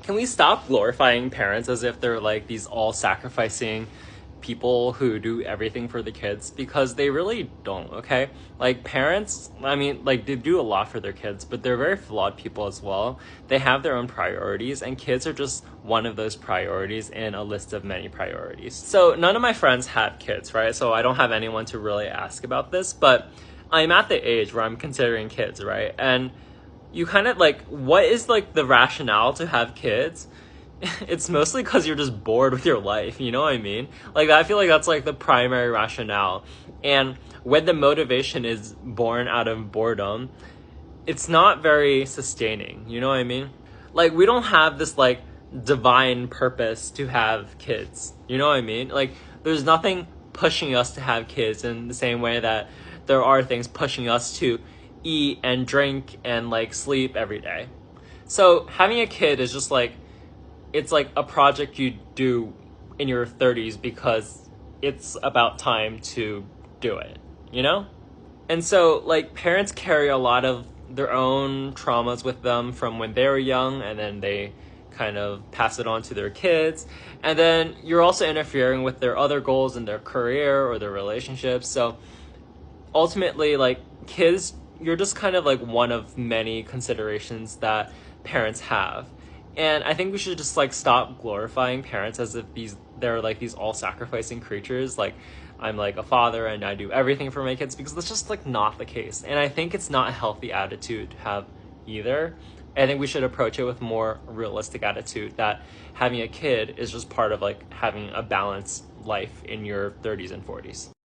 Can we stop glorifying parents as if they're like these all-sacrificing people who do everything for the kids? Because they really don't, okay? Like parents, I mean, like they do a lot for their kids, but they're very flawed people as well. They have their own priorities, and kids are just one of those priorities in a list of many priorities. So none of my friends have kids, right? So I don't have anyone to really ask about this, but I'm at the age where I'm considering kids, right? And you kind of like, what is like the rationale to have kids? It's mostly because you're just bored with your life, you know what I mean? Like I feel like that's like the primary rationale. And when the motivation is born out of boredom, it's not very sustaining, you know what I mean? Like we don't have this like divine purpose to have kids, you know what I mean? Like there's nothing pushing us to have kids in the same way that there are things pushing us to eat and drink and like sleep every day. So having a kid is just like, it's like a project you do in your 30s because it's about time to do it, you know? And so like parents carry a lot of their own traumas with them from when they were young, and then they kind of pass it on to their kids. And then you're also interfering with their other goals in their career or their relationships. So ultimately, like kids, you're just kind of like one of many considerations that parents have. And I think we should just like stop glorifying parents as if they're like these all sacrificing creatures. Like I'm like a father and I do everything for my kids, because that's just like not the case. And I think it's not a healthy attitude to have either. I think we should approach it with more realistic attitude that having a kid is just part of like having a balanced life in your 30s and 40s.